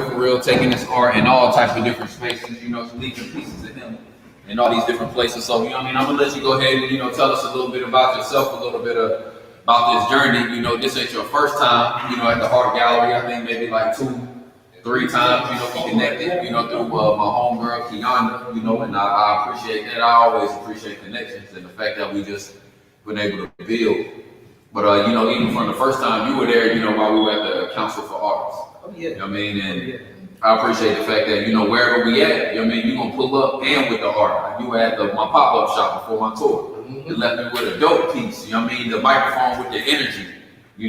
for real, taking this art in all types of different spaces, leaving pieces of him in all these different places. So, I'm gonna let you go ahead and, tell us a little bit about yourself, a little bit about this journey. This ain't your first time, at the HeART Gallery. I think maybe like 2-3 times, we connected, through my homegirl, Kiana, and I appreciate that. I always appreciate connections and the fact that we just been able to build. But, even from the first time you were there, while we were at the Council for Arts. Oh, yeah. And I appreciate the fact that, wherever we at, you're going to pull up and with the art. You were at my pop-up shop before my tour. It left me with a dope piece, the microphone with the energy,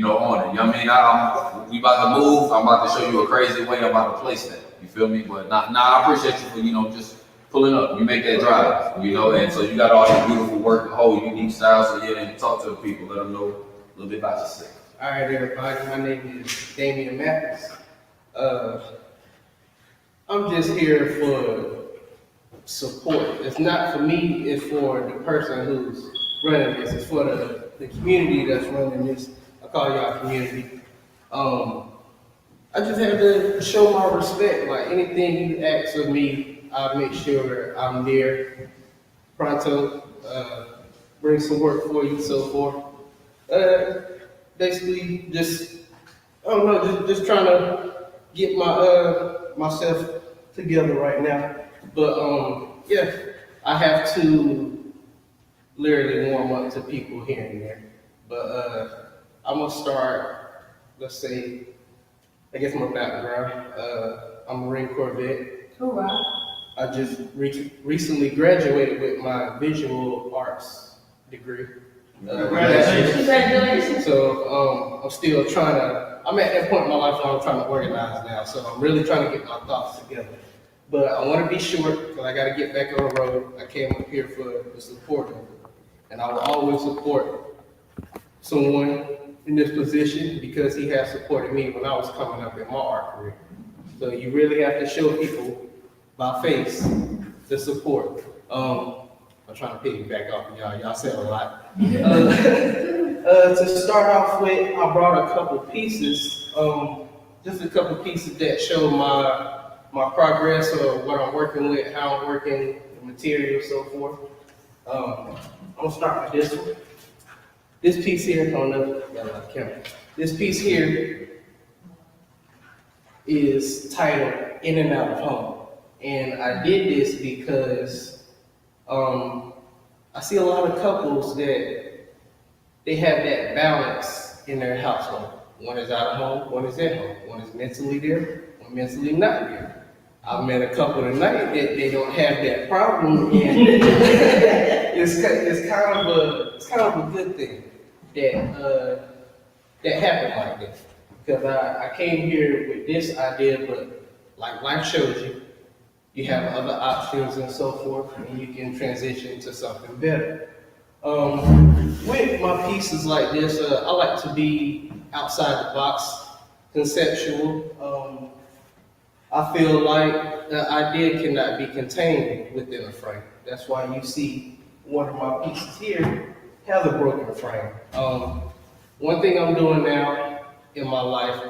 on it. We about to move. I'm about to show you a crazy way I'm about to place that. You feel me? But I appreciate you for, just pulling up. You make that drive, and so you got all this beautiful work, the whole unique style. So yeah, then talk to the people, let them know a little bit about yourself. All right, everybody. My name is Damian Mathis. I'm just here for support. It's not for me, it's for the person who's running this. It's for the community that's running this. I call y'all community. I just have to show my respect. Like anything you ask of me, I'll make sure I'm there. Pronto, bring some work for you, so forth. Basically, just trying to get myself together right now. But I have to literally warm up to people here and there. But I'm gonna start. Let's say, I guess my background. I'm a Marine Corps vet. Hoorah. I just recently graduated with my visual arts degree. Congratulations. So I'm still I'm at that point in my life where I'm trying to organize now. So I'm really trying to get my thoughts together. But I want to be short because I got to get back on the road. I came up here for the support. And I will always support someone in this position because he has supported me when I was coming up in my art career. So you really have to show people by face the support. I'm trying to piggyback off of y'all. Y'all said a lot. To start off with, I brought a couple pieces, just a couple pieces that show my progress or what I'm working with, how I'm working, the material, so forth. I'm gonna start with this one. This piece here, I don't know, camera. This piece here is titled In and Out of Home. And I did this because I see a lot of couples that they have that balance in their household. One is out of home, one is at home. One is mentally there, one mentally not there. I've met a couple tonight that they don't have that problem, and it's kind of a good thing that happened like this. Because I came here with this idea, but like life shows you, you have other options and so forth, and you can transition to something better. With my pieces like this, I like to be outside the box, conceptual. I feel like the idea cannot be contained within a frame. That's why you see one of my pieces here has a broken frame. One thing I'm doing now in my life,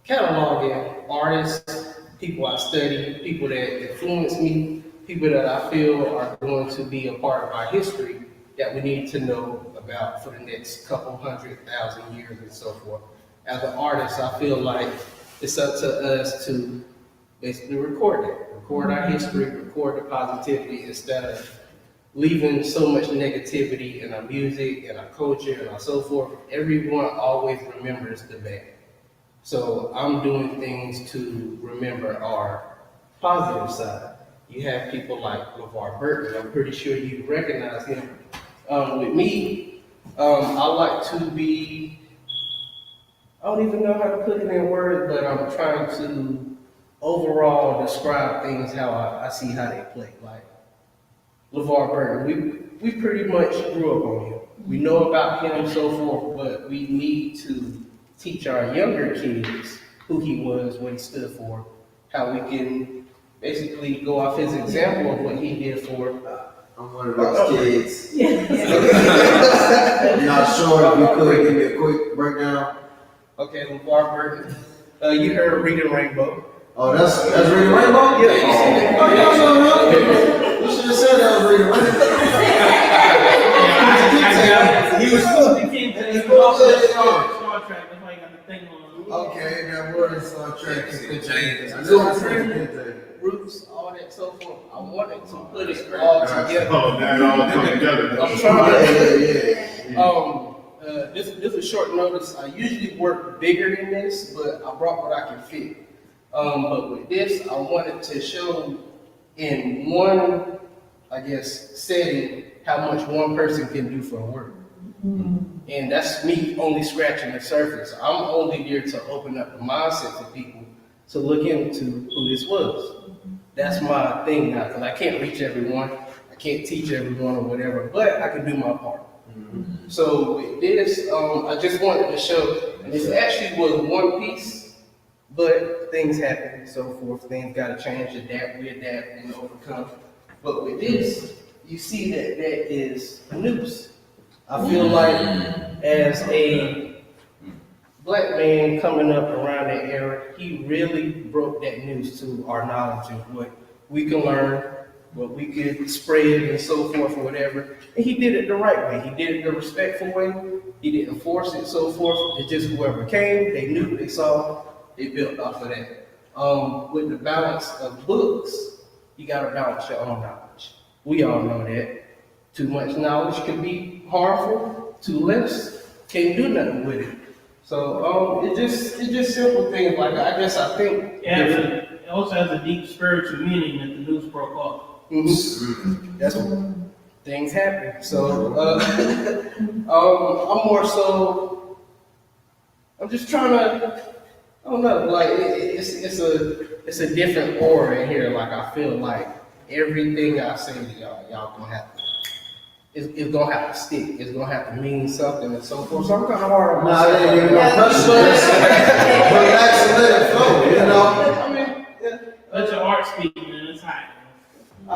cataloging artists, people I study, people that influence me, people that I feel are going to be a part of our history that we need to know about for the next couple 100,000 years and so forth. As an artist, I feel like it's up to us to basically record our history, record the positivity instead of leaving so much negativity in our music and our culture and our so forth. Everyone always remembers the bad. So I'm doing things to remember our positive side. You have people like LeVar Burton. I'm pretty sure you recognize him. With me, I like to be, I don't even know how to put it in words, but I'm trying to overall describe things how I see how they play. Like LeVar Burton, we pretty much grew up on him. We know about him, so forth, but we need to teach our younger kids who he was, what he stood for, how we can basically go off his example of what he did for. I'm one of those kids. Yeah. I'm not sure if you could give me a quick breakdown. Okay, LeVar Burton. You heard Reading Rainbow. Oh, that's Reading Rainbow? Yeah, you see that? Oh, no. You should have said that was Reading Rainbow. He was supposed to keep Star Trek. That's why he got the thing on. Okay, that was Star Trek. James. Roots, all that so forth. I wanted to put it all together. Oh, that all come together. I'm trying Yeah. This is short notice. I usually work bigger than this, but I brought what I can fit. But with this, I wanted to show in one, I guess, setting how much one person can do for work. And that's me only scratching the surface. I'm only here to open up the mindset for people to look into who this was. That's my thing now, because I can't reach everyone. I can't teach everyone or whatever, but I can do my part. So with this, I just wanted to show, and this actually was one piece, but things happen, so forth. Things got to change, adapt, we adapt, and overcome. But with this, you see that that is a noose. I feel like as a black man coming up around that era, he really broke that news to our knowledge of what we can learn, what we could spread and so forth or whatever. And he did it the right way. He did it the respectful way. He didn't force it, so forth. It's just whoever came, they knew, they saw, they built off of that. With the balance of books, you gotta balance your own knowledge. We all know that. Too much knowledge can be harmful, too less can't do nothing with it. So it's just simple things like that. I think It also has a deep spiritual meaning that the news broke off. That's what things happen. So I'm more so. I'm just trying to. I don't know. Like it's a different aura in here. Like I feel like everything I say to y'all gonna have to. It's gonna have to stick. It's gonna have to mean something and so forth. So I'm kind of hard on myself. Nah, it ain't no pressure. Relax and let it flow, you know? I mean, yeah. Let your art speak, man. It's hot. I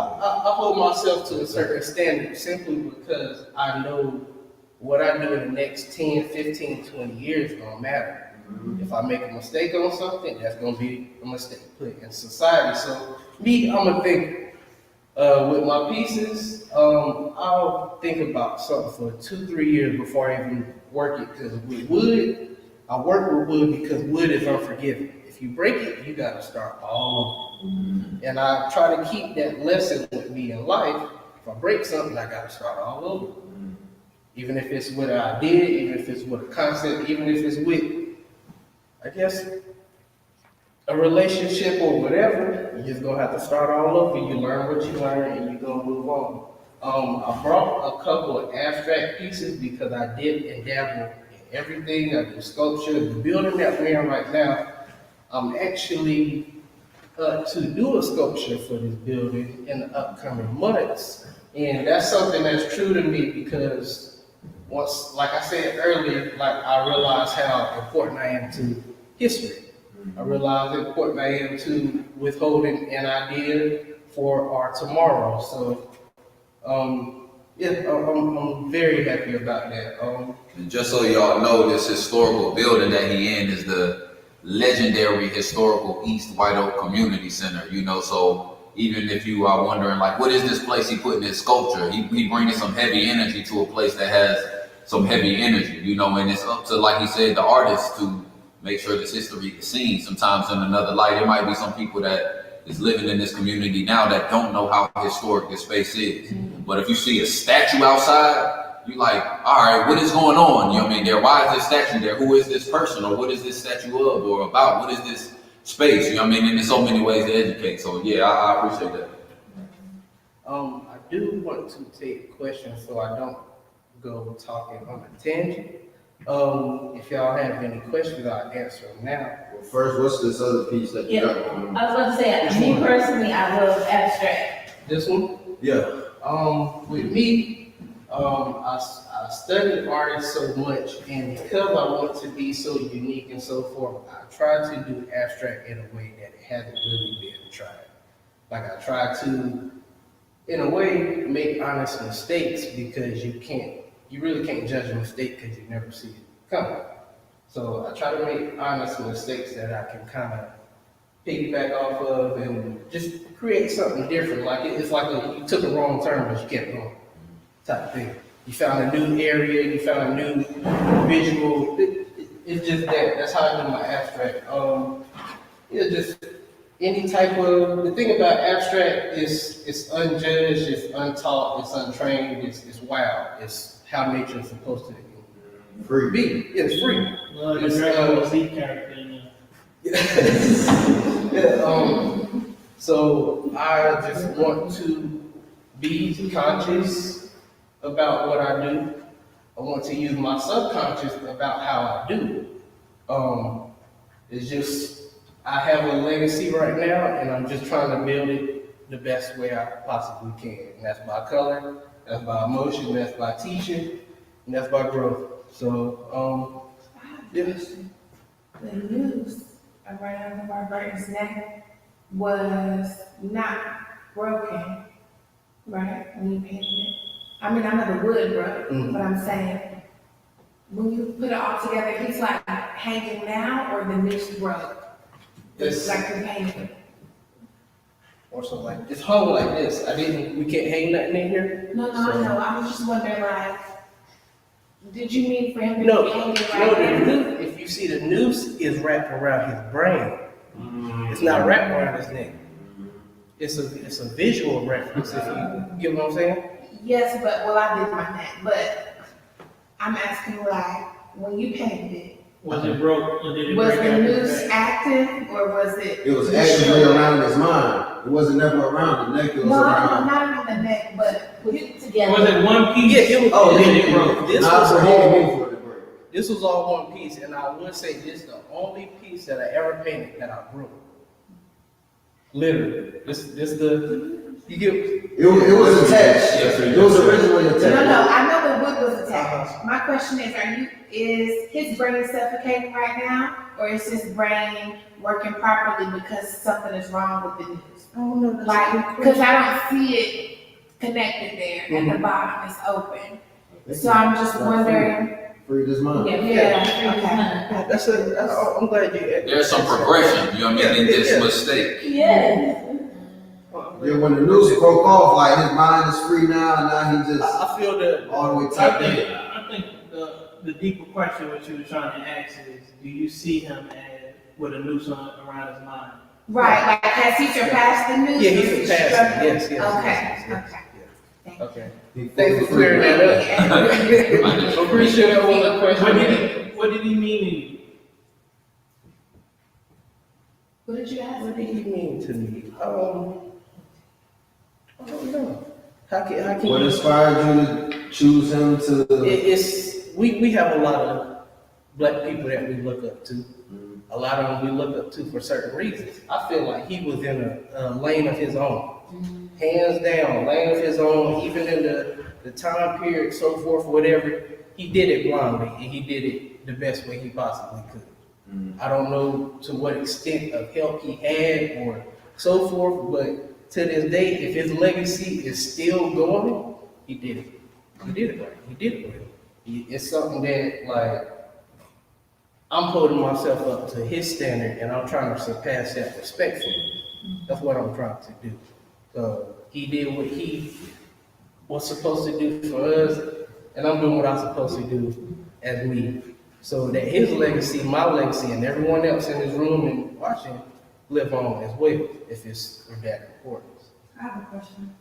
hold myself to a certain standard simply because I know what I do in the next 10, 15, 20 years is going to matter. If I make a mistake on something, that's going to be a mistake put in society. So me, I'm a thinker. With my pieces, I'll think about something for 2-3 years before I even work it. Because with wood, I work with wood because wood is unforgiving. If you break it, you got to start all over. And I try to keep that lesson with me in life. If I break something, I got to start all over. Even if it's with an idea, even if it's with a concept, even if it's with, I guess, a relationship or whatever, you just gonna have to start all over. You learn what you learn and you're gonna move on. I brought a couple of abstract pieces because I did and dabble in everything. I do sculpture. The building that we're in right now, I'm actually to do a sculpture for this building in the upcoming months. And that's something that's true to me because once, like I said earlier, like I realized how important I am to history. I realize how important I am to withholding an idea for our tomorrow. So, yeah, I'm very happy about that. And just so y'all know, this historical building that he in is the legendary historical East White Oak Community Center. You know, so even if you are wondering, like, what is this place he put in his sculpture? He bringing some heavy energy to a place that has some heavy energy. You know, and it's up to, like he said, the artist to make sure this history is seen sometimes in another light. There might be some people that is living in this community now that don't know how historic this space is. But if you see a statue outside, you like, all right, what is going on? You know what I mean? There, why is this statue there? Who is this person? Or what is this statue of or about? What is this space? You know what I mean? And there's so many ways to educate. So yeah, I appreciate that. I do want to take questions so I don't go talking on a tangent. If y'all have any questions, I'll answer them now. Well, first, what's this other piece that you Yeah, got? I was going to say, me personally, I love abstract. This one? Yeah. With me, I studied art so much, and because I want to be so unique and so forth, I try to do abstract in a way that it hasn't really been tried. Like I try to, in a way, make honest mistakes because you really can't judge a mistake because you never see it coming. So I try to make honest mistakes that I can kind of piggyback off of and just create something different. Like it's like you took a wrong turn, but you kept going, type thing. You found a new area, you found a new visual. It's just that. That's how I do my abstract. Just any type of, the thing about abstract is it's unjudged, it's untaught, it's untrained, it's wild. It's how nature is supposed to Free. be. It's free. Well, the It's, Dragon Ball Z character in there. Yeah, so I just want to be conscious about what I do. I want to use my subconscious about how I do it. It's just, I have a legacy right now, and I'm just trying to build it the best way I possibly can. And that's by color, that's by emotion, that's by teaching, and that's by growth. So, yes. The noose around Robert's neck was not broken, right? When you painted it. I mean, I know the wood broke, but I'm saying when you put it all together, he's like hanging now, or the noose broke. It's Like you painted it. or something like, it's hung like this. We can't hang nothing in here. No, So- I know. I was just wondering, like, did you mean for him to No, be hanging no, right the there? noose, if you see the noose is wrapped around his brain. It's not wrapped around his neck. It's a visual reference, if you get what I'm saying? Yes, but well, I did my neck, but I'm asking, like, when you painted it, Was it broke or did it was break the out noose the back? active or was it? It was actually around his mind. It wasn't never around the neck, it was No, around. not around the neck, but Put it together. Was it one piece? Yeah, it was, Oh, and then yeah, it broke? this Not was for him, all, me for the break. this was all one piece, and I would say this is the only piece that I ever painted that I broke. Literally, this you get. It was attached. It was originally attached. no, I know the wood was attached. My question is his brain suffocating right now, or is his brain working properly because something is wrong with the noose? Oh no, that's Like, because I don't see it connected there at the bottom, it's open. So I'm just wondering, Freed his mind. yeah, okay. I'm glad you. There's some progression, you know what I mean, in this mistake. Yes. Yeah, when the noose broke off, like his mind is free now, and now he just I feel that all the way I tapped think, in. I think the deeper question what you were trying to ask is, do you see him as with a noose around his mind? Right, like, has he surpassed the noose? Yeah, or he is he surpassed it. struggling? Yes, yes, Okay, yes, yes, okay. yes. Okay. He Thanks for fully clearing freed. that up. Appreciate that one question. What did he mean to you? What did you ask? What did he mean to me? I don't know. How can What you? inspired you to choose him to? We have a lot of black people that we look up to. A lot of them we look up to for certain reasons. I feel like he was in a lane of his own. Hands down, lane of his own, even in the time period, so forth, whatever. He did it blindly, and he did it the best way he possibly could. I don't know to what extent of help he had or so forth, but to this day, if his legacy is still going, he did it. He did it right. He did it well. It's something that, like, I'm holding myself up to his standard, and I'm trying to surpass that respectfully. That's what I'm trying to do. So he did what he was supposed to do for us, and I'm doing what I'm supposed to do as me. So that his legacy, my legacy, and everyone else in this room and watching live on as well, if it's of that importance. I have a question.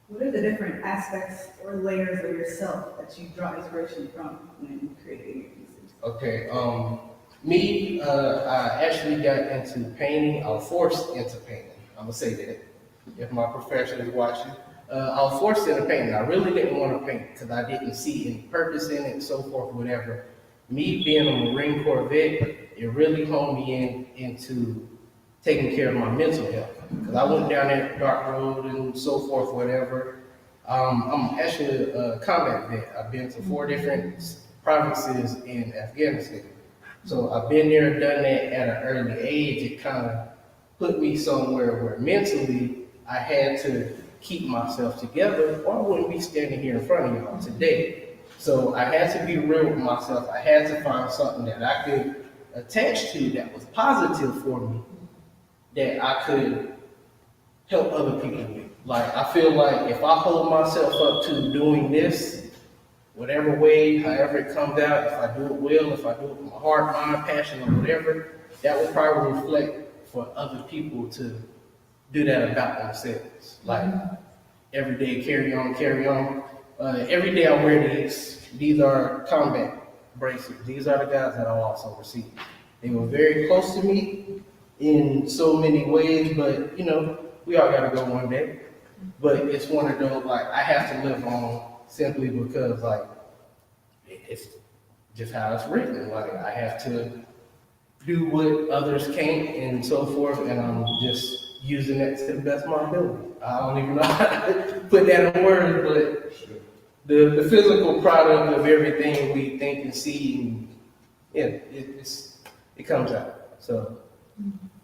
What are the different aspects or layers of yourself that you draw inspiration from when creating your pieces? Okay, me, I actually got into painting. I was forced into painting. I'm gonna say that if my professor is watching. I was forced into painting. I really didn't want to paint because I didn't see any purpose in it, so forth, whatever. Me being a Marine Corps vet, it really honed me into taking care of my mental health. Because I went down that dark road and so forth, whatever. I'm actually a combat vet. I've been to 4 different provinces in Afghanistan. So I've been there, done that at an early age. It kind of put me somewhere where mentally I had to keep myself together, or I wouldn't be standing here in front of y'all today. So I had to be real with myself. I had to find something that I could attach to that was positive for me, that I could help other people with. Like, I feel like if I hold myself up to doing this, whatever way, however it comes out, if I do it well, if I do it with my heart, mind, passion, or whatever, that will probably reflect for other people to do that about themselves. Like, every day, carry on, carry on. Every day I wear these. These are combat bracelets. These are the guys that I also received. They were very close to me in so many ways, but we all gotta go one day. But it's one of those, like, I have to live on simply because, like, it's just how it's written. Like, I have to do what others can't and so forth, and I'm just using that to the best of my ability. I don't even know how to put that in words, but the physical product of everything we think and see, and it comes out. So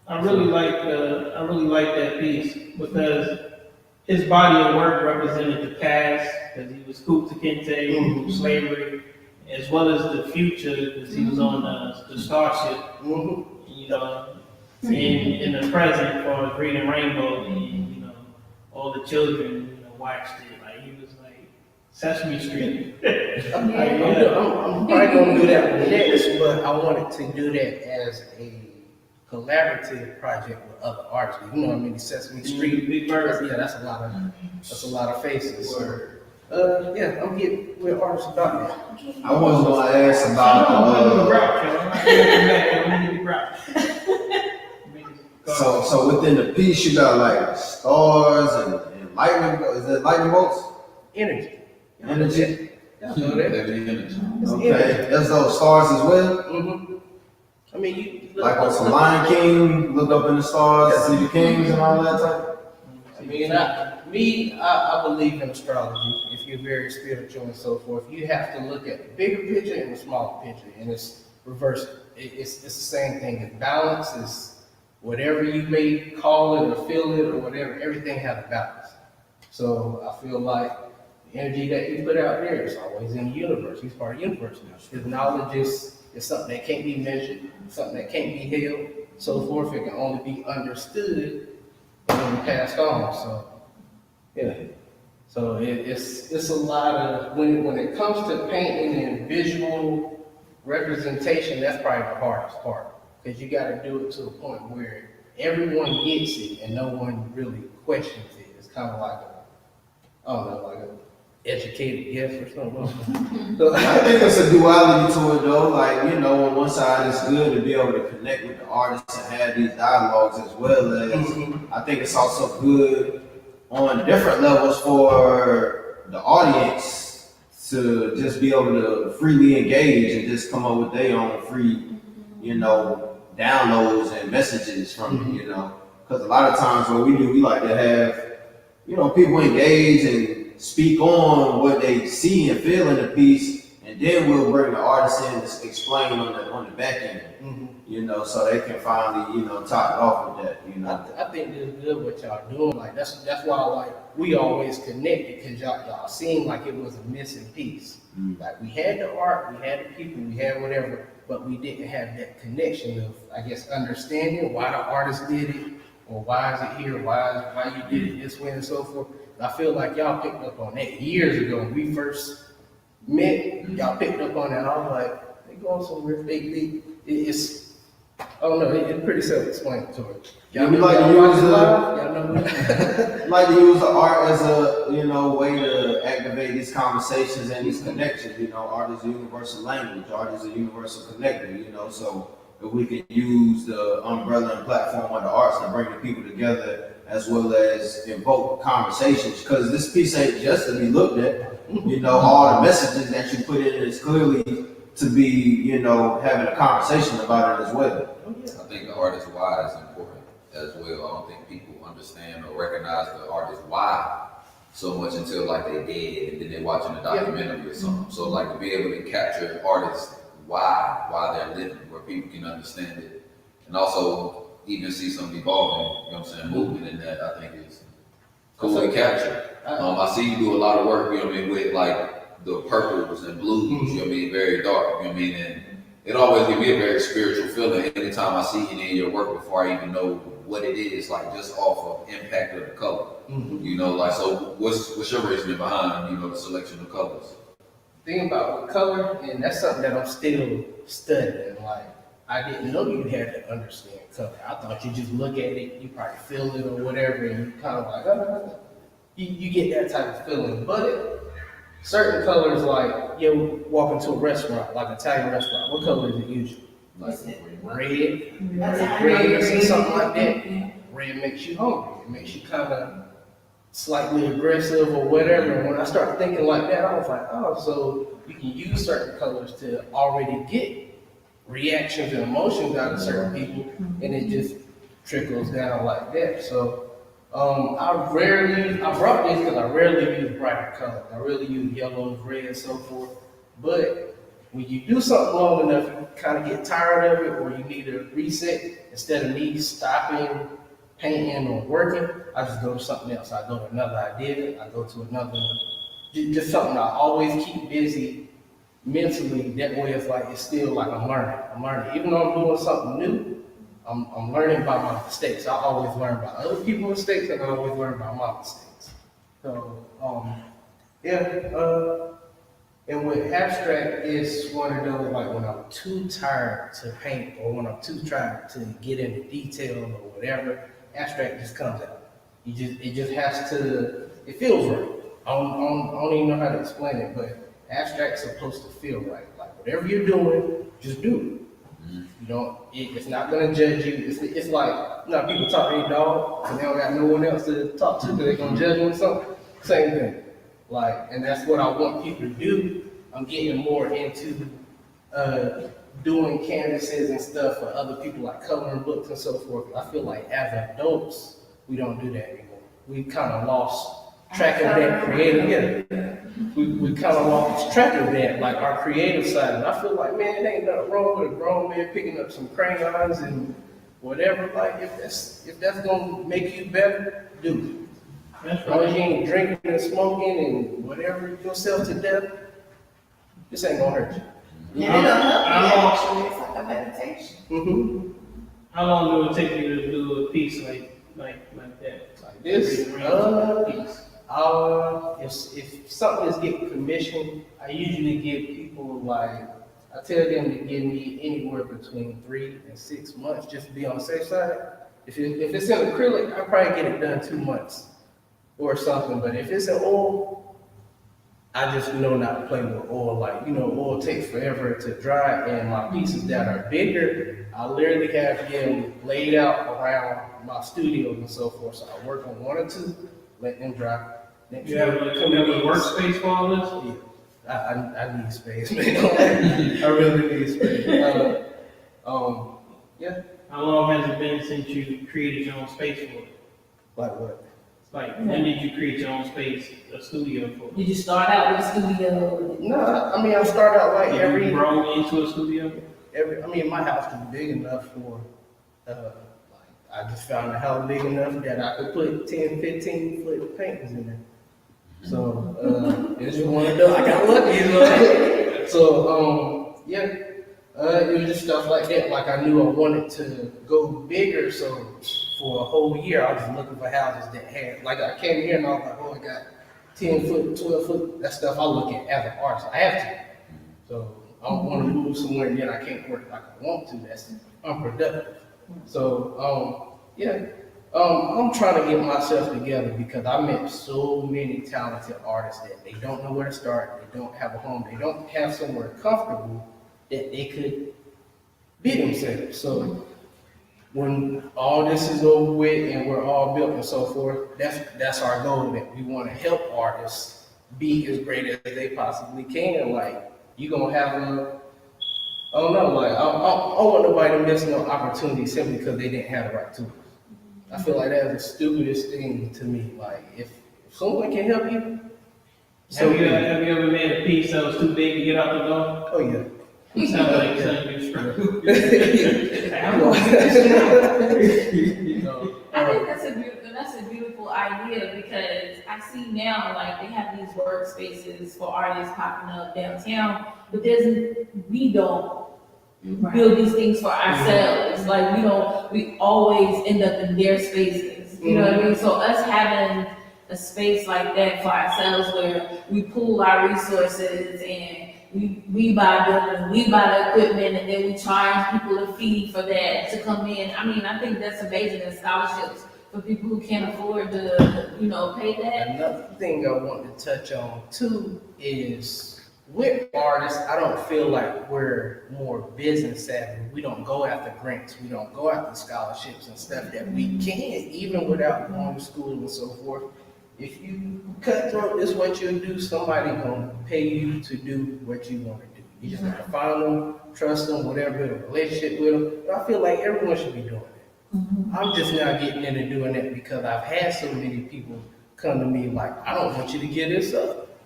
I really like that piece because his body of work represented the past, because he was Kunta Kinte through slavery, as well as the future, because he was on the Starship. In the present for Reading Rainbow, and all the children watched it. Like, he was like Sesame Street. I'm probably gonna do that next, but I wanted to do that as a collaborative project with other artists. Sesame Street, Big Bird. Yeah, that's a lot of faces. So, I'm getting with artists about that. I was gonna ask I'm about gonna grouch. so within the piece you got like stars and lightning. Is that lightning bolts? Energy. Energy. Y'all know that. It's Okay, energy. that's those stars as well. Mm-hmm. I mean, you look Like on some Lion King, look up in the stars, see the kings and all that type. I mean, I believe in astrology. If you're very spiritual and so forth, you have to look at the bigger picture and the smaller picture, and it's reversed. It's the same thing. It's balance. Is whatever you may call it or feel it or whatever. Everything has a balance. So I feel like the energy that you put out there is always in the universe. He's part of the universe now. His knowledge is something that can't be measured, something that can't be held, so forth. It can only be understood and then passed on. So, yeah. So it's a lot of, when it comes to painting and visual representation, that's probably the hardest part. Because you got to do it to a point where everyone gets it and no one really questions it. It's kind of like like an educated guess or something. So, I think it's a duality to it though. Like, on one side it's good to be able to connect with the artists and have these dialogues, as well as I think it's also good on different levels for the audience to just be able to freely engage and just come up with their own free, downloads and messages from it, because a lot of times what we do, we like to have, people engage and speak on what they see and feel in the piece, and then we'll bring the artist in to explain on the back end, so they can finally, top it off with that, I think it's good what y'all doing. Like, that's why we always connected, because y'all seemed like it was a missing piece. Like, we had the art, we had the people, we had whatever, but we didn't have that connection of, I guess, understanding why the artist did it, or why is it here, why you did it this way and so forth. I feel like y'all picked up on that years ago when we first met. Y'all picked up on that. I was like, they going somewhere. It's I don't know. It's pretty self-explanatory. Yeah, we like to use Y'all know the art as a way to activate these conversations and these connections. Art is a universal language. Art is a universal connector. So if we can use the umbrella and platform of the arts to bring the people together, as well as invoke conversations, because this piece ain't just to be looked at. All the messages that you put in is clearly to be, having a conversation about it as well. I think the artist's why is important as well. I don't think people understand or recognize the artist's why so much until like they dead and then they're watching a documentary or something. So like to be able to capture artists' why they're living, where people can understand it, and also even see some evolving, movement in that, I think is cool to capture. I see you do a lot of work, with like the purples and blues, you know what I mean, very dark, you know what I mean, and it always gives me a very spiritual feeling anytime I see any of your work before I even know what it is, like just off of impact of the color. You know, like, so what's your reasoning behind, you know, the selection of colors? Thing about with color, and that's something that I'm still studying. Like, I didn't know you had to understand color. I thought you just look at it, you probably feel it or whatever, and you kind of like, you get that type of feeling. But certain colors, like you walk into a restaurant, like an Italian restaurant, what color is it usually? Like red, red, something like that. Yeah. Red makes you hungry. It makes you kind of slightly aggressive or whatever. And when I started thinking like that, I was like, oh, so you can use certain colors to already get reactions and emotions out of certain people, and it just trickles down like that. So I brought this because I rarely use brighter colors. I really use yellows, reds, so forth. But when you do something long enough, you kind of get tired of it, or you need a reset. Instead of me stopping painting or working, I just go to something else. I go to another idea. I go to another, just something I always keep busy mentally. That way, it's like it's still like I'm learning. Even though I'm doing something new, I'm learning by my mistakes. I always learn by other people's mistakes, and I always learn by my mistakes. So, and with abstract, it's one of those like when I'm too tired to paint or when I'm too tired to get into detail or whatever, abstract just comes out. It just has to, it feels right. I don't even know how to explain it, but abstract's supposed to feel right. Like whatever you're doing, just do it. You don't, it's not gonna judge you. It's like, you know, people talk to their dog and they don't got no one else to talk to because they're gonna judge them or something. Same thing. Like, and that's what I want people to do. I'm getting more into doing canvases and stuff for other people, like coloring books and so forth. I feel like as adults, we don't do that anymore. We kind of lost track of that creative. Yeah. We kind of lost track of that, like our creative side. And I feel like, man, it ain't nothing wrong with a grown man picking up some crayons and whatever. Like, if that's gonna make you better, do it. As long as you ain't drinking and smoking and whatever yourself to death, this ain't gonna hurt you. Yeah, it'll help you actually. It's like a meditation. Mm-hmm. How long do it take you to do a piece like that? Like this, if something is getting commissioned, I usually give people like, I tell them to give me anywhere between 3 and 6 months just to be on the safe side. If it's in acrylic, I probably get it done 2 months or something. But if it's in oil, I just know not to play with oil. Like, you know, oil takes forever to dry, and my pieces that are bigger, I literally have them laid out around my studios and so forth. So I work on 1 or 2, let them dry. Next You have week, a workspace for all this? Yeah, I need space, man. I really need space. Yeah. How long has it been since you created your own space for it? Like what? Like, when did you create your own space, a studio for it? Did you start out with a studio? No, I mean, I start out like Did you grow into a studio? I mean, my house was big enough for, like, I just found a house big enough that I could put 10, 15 foot paintings in there. So, it's just one of those, I got lucky, you know. So, yeah, it was just stuff like that. Like, I knew I wanted to go bigger, so for a whole year, I was looking for houses that had, like, I came here and I was like, oh, I got 10 foot, 12 foot, that stuff I look at as an artist. I have to. So, I don't want to move somewhere and then I can't work like I want to. That's unproductive. So, yeah, I'm trying to get myself together because I met so many talented artists that they don't know where to start. They don't have a home. They don't have somewhere comfortable that they could be themselves. So when all this is over with and we're all built and so forth, that's our goal, that we want to help artists be as great as they possibly can. Like, you gonna have I don't know, like, I don't want nobody to miss no opportunity simply because they didn't have the right tools. I feel like that's the stupidest thing to me. Like, if someone can help you, so Have you ever made a piece that was too big to get out the door? oh yeah. It sounds like something you struggle. I think that's a beautiful idea idea because I see now, like, they have these workspaces for artists popping up downtown, but we don't build these things for ourselves. Like, we always end up in their spaces. You know what I mean? So us having a space like that for ourselves where we pool our resources and we buy buildings, we buy the equipment, and then we charge people a fee for that to come in. I mean, I think that's amazing, and scholarships for people who can't afford to, pay that. Another thing I want to touch on too is with artists, I don't feel like we're more business savvy. We don't go after grants, we don't go after scholarships and stuff that we can, even without going to school and so forth. If you cutthroat, this is what you'll do, somebody gonna pay you to do what you want to do. You just gotta find them, trust them, whatever, build a relationship with them. And I feel like everyone should be doing it. I'm just now getting into doing that because I've had so many people come to me like, I don't want you to give this up.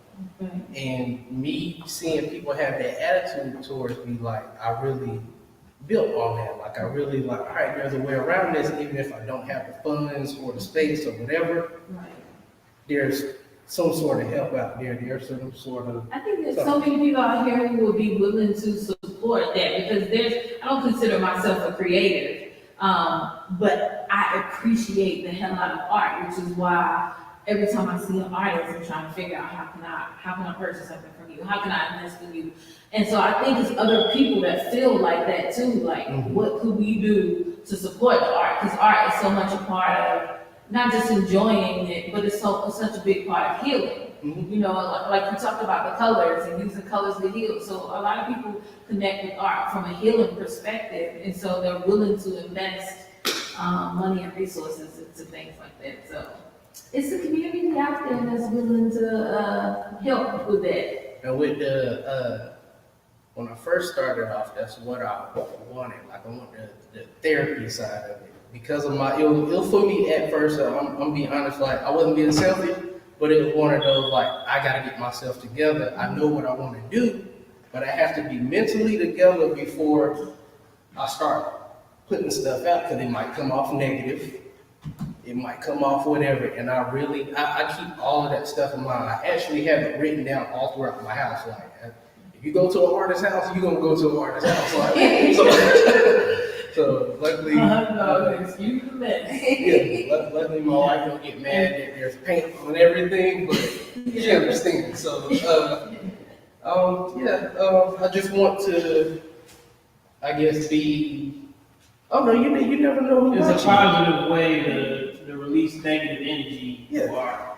And me seeing people have that attitude towards me, like, I really built on that. Like, I really like, all right, there's a way around this, even if I don't have the funds or the space or whatever. Right. There's some sort of help out there. There's some sort of. I think there's so many people out here who would be willing to support that because I don't consider myself a creative, but I appreciate the hell out of art, which is why every time I see an artist, I'm trying to figure out how can I purchase something from you? How can I invest in you? And so I think it's other people that feel like that too. Like, what could we do to support the art? Because art is so much a part of not just enjoying it, but it's such a big part of healing. Like we talked about the colors and using colors to heal. So a lot of people connect with art from a healing perspective, and so they're willing to invest money and resources into things like that. So it's a community out there that's willing to help with that. And with when I first started off, that's what I wanted. Like, I want the therapy side of it. Because of it was for me at first, I'm being honest, like, I wasn't being selfish, but it was one of those, like, I gotta get myself together. I know what I want to do, but I have to be mentally together before I start putting stuff out, because it might come off negative, it might come off whatever, and I keep all of that stuff in mind. I actually have it written down all throughout my house. Like, if you go to an artist's house, you're gonna go to an artist's house. Like, so luckily, excuse the mess. luckily my wife don't get mad that there's paint on everything, but she understands. So, I just want to, I guess, be. Oh no, you never know who. It's a positive way to release negative energy. Yeah.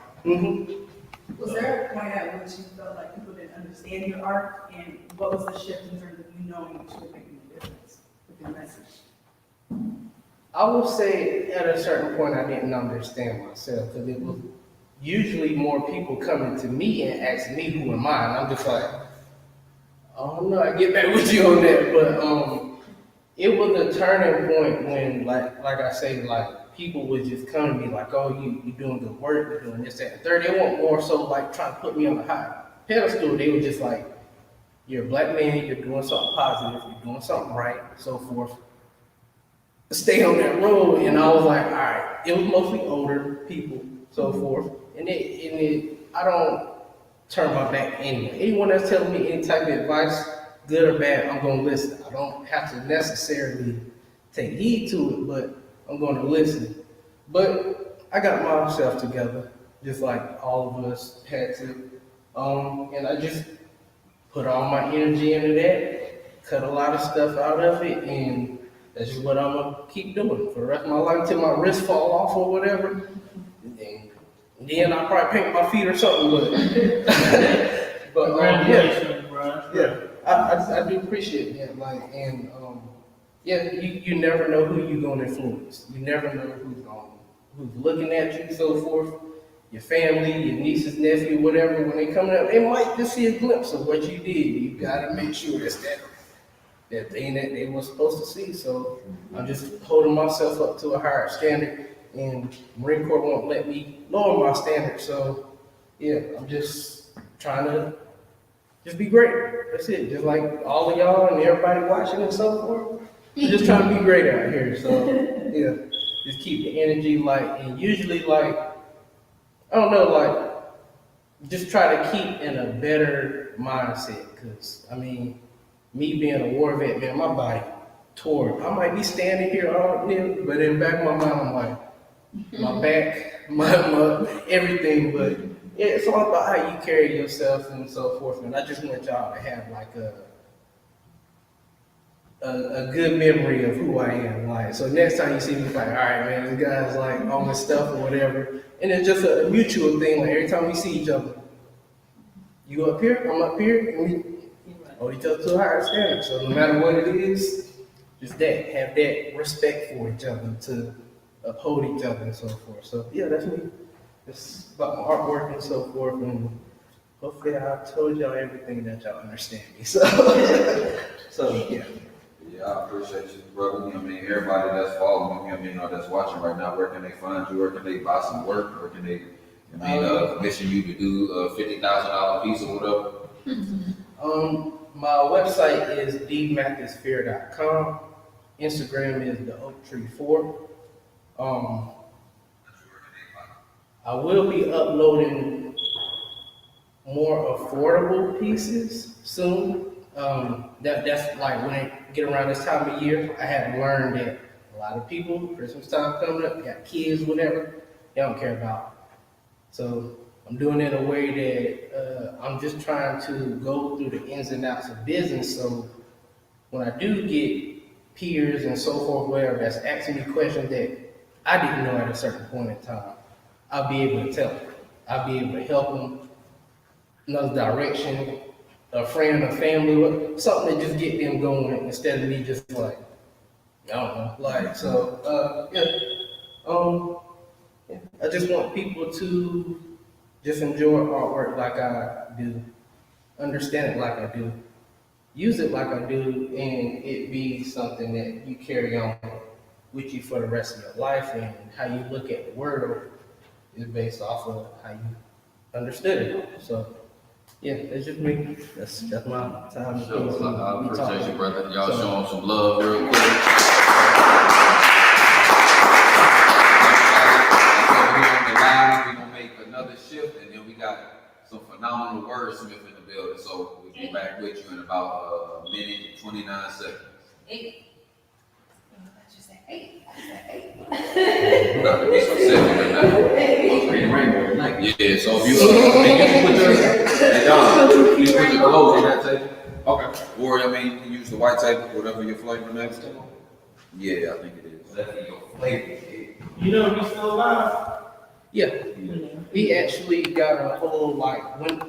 Was there a point at which you felt like people didn't understand your art, and what was the shift in terms of you knowing that you were making a difference with your message? I will say at a certain point I didn't understand myself, because it was usually more people coming to me and asking me who am I, and I'm just like, oh no, I get back with you on that, but it was a turning point when, like I say, like, people would just come to me like, oh, you doing good work, you're doing this, that, and third. They weren't more so like trying to put me on a high pedestal. They were just like, you're a black man, you're doing something positive, you're doing something right, so forth. Stay on that road, and I was like, all right. It was mostly older people, so forth, and I don't turn my back to anyone. Anyone that's telling me any type of advice, good or bad, I'm gonna listen. I don't have to necessarily take heed to it, but I'm gonna listen. But I got myself together, just like all of us had to, and I just put all my energy into that, cut a lot of stuff out of it, and that's just what I'm gonna keep doing for the rest of my life until my wrist fall off or whatever. And then I'll probably paint my feet or something, but Congratulations, bro. yeah, I do appreciate that. Like, and you never know who you're gonna influence. You never know who's looking at you, so forth. Your family, your nieces, nephew, whatever. When they come out, they might just see a glimpse of what you did. You gotta make sure it's that thing that they were supposed to see. So I'm just holding myself up to a higher standard, and Marine Corps won't let me lower my standard. So yeah, I'm just trying to just be great. That's it. Just like all of y'all and everybody watching and so forth. I'm just trying to be great out here. So yeah, just keep the energy light. And usually, like, I don't know, like, just try to keep in a better mindset. Cause I mean, me being a war vet, man, my body tore. I might be standing here all day, but in the back of my mind, I'm like, my back, my everything. But yeah, it's all about how you carry yourself and so forth. And I just want y'all to have like a good memory of who I am. Like, so next time you see me, like, all right, man, this guy's like on his stuff or whatever. And it's just a mutual thing. Like every time we see each other, you up here, I'm up here, and we hold each other to a higher standard. So no matter what it is, just that, have that respect for each other, to uphold each other and so forth. So yeah, that's me. It's about my artwork and so forth, and hopefully I told y'all everything that y'all understand me. So, so yeah. Yeah, I appreciate you, brother. I mean, everybody that's following me, I mean, or that's watching right now, where can they find you? Where can they buy some work? Where can they, commission you to do a $50,000 piece or whatever? My website is dmathisfair.com. Instagram is the Oak Tree 4. I will be uploading more affordable pieces soon. That's like when I get around this time of year, I have learned that a lot of people, Christmas time coming up, got kids, whatever, they don't care about. So I'm doing it in a way that I'm just trying to go through the ins and outs of business. So when I do get peers and so forth, whatever, that's asking me questions that I didn't know at a certain point in time, I'll be able to tell them. I'll be able to help them another direction, a friend, a family, something to just get them going instead of me just like, I don't know, like, so, yeah, I just want people to just enjoy artwork like I do, understand it like I do, use it like I do, and it be something that you carry on with you for the rest of your life, and how you look at the world is based off of how you understood it. So, yeah, that's just me. That's my time. Sure, I appreciate you, brother. Y'all So- show them some love real quick. We're gonna make another shift, and then we got some phenomenal wordsmith in the building. So we'll be back with you in about a minute and 29 seconds. 8. We got to be some seconds right now. Yeah, so if you can put your hey Don, you can put your clothes on that table. Okay. Or I mean, you can use the white table, whatever your flavor next to. Yeah, I think it is. That's your flavor. You know, he's still alive. Yeah, he actually got a whole like when